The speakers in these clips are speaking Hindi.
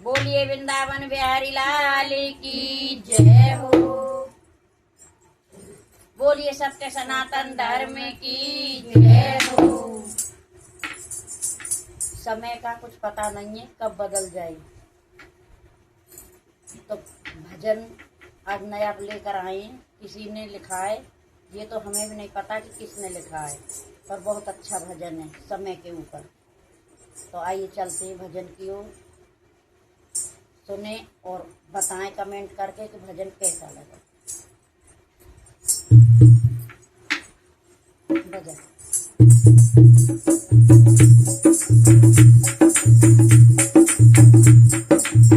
बोलिए वृंदावन बिहारी लाल की जय हो। बोलिए सत्य सनातन धर्म की जय हो। समय का कुछ पता नहीं है कब बदल जाए, तो भजन आज नया लेकर आए। किसी ने लिखा है, ये तो हमें भी नहीं पता कि किसने लिखा है, पर बहुत अच्छा भजन है समय के ऊपर। तो आइए चलते हैं भजन की ओर, सुने और बताएं कमेंट करके कि भजन कैसा लगा। भजन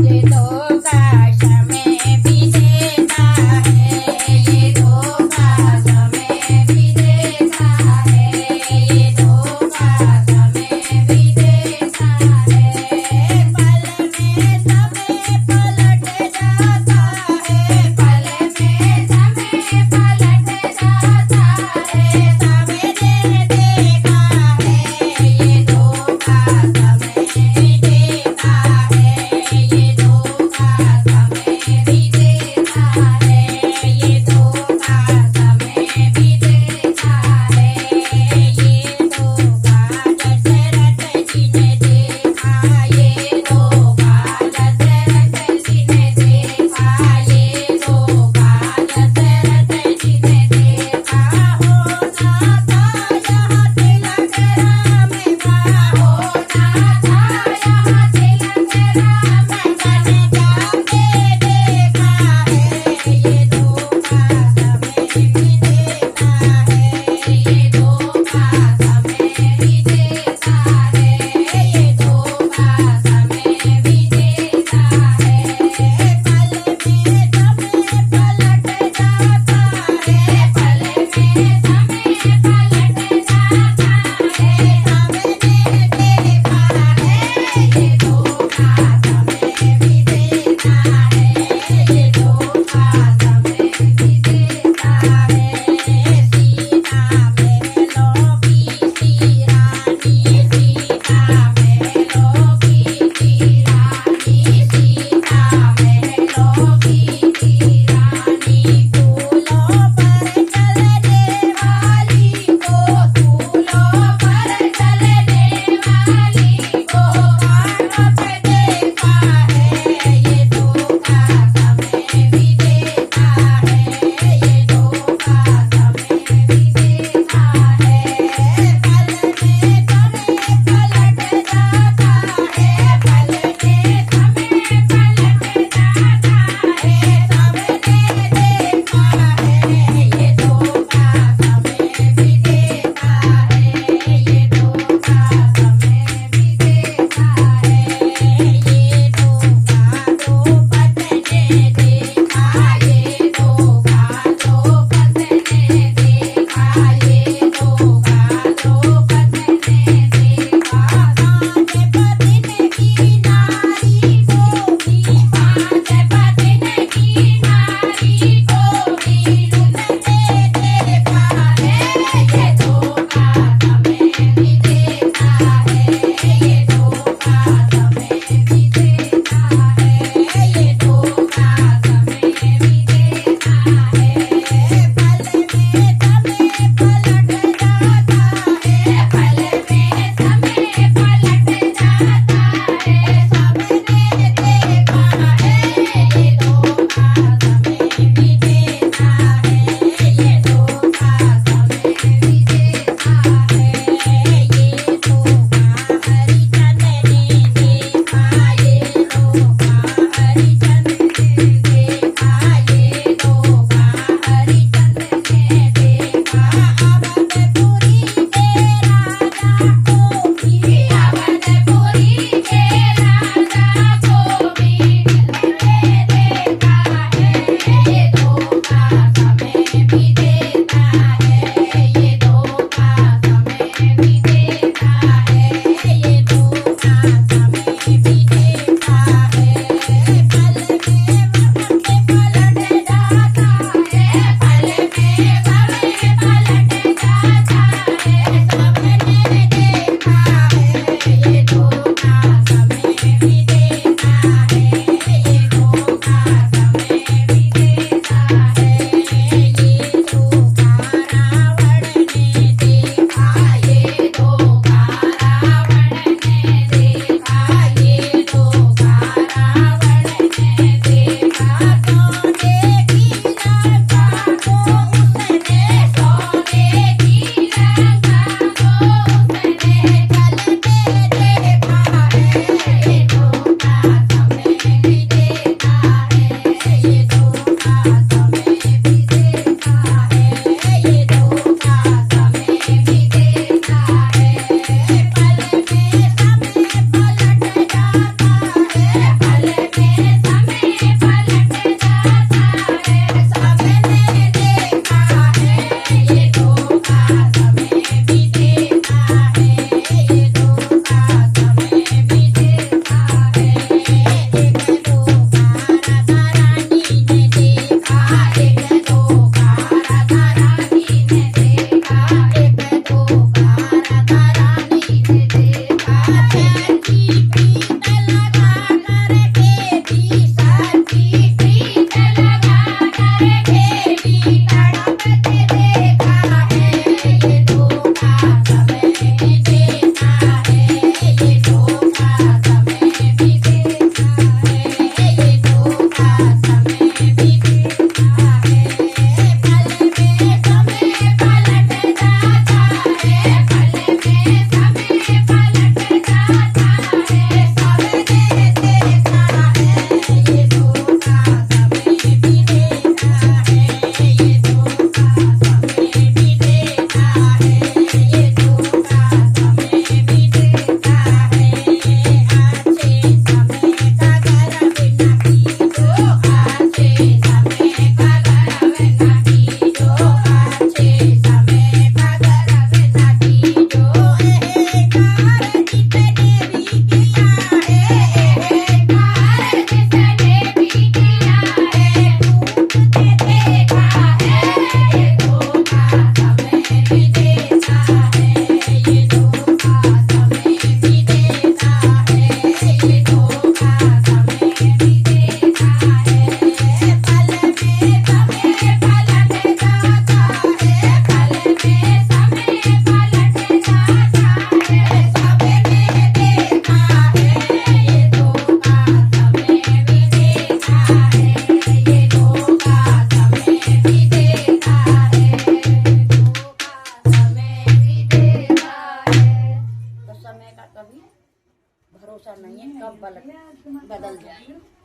ये तो का समय भी देता है, ये तो का समय भी देता है, ये तो का समय भी देता है। पल में समय पलट जाता है, पल में समय पलट जाता है। सवेरे देखा है भरोसा नहीं है, कब बदल जाए।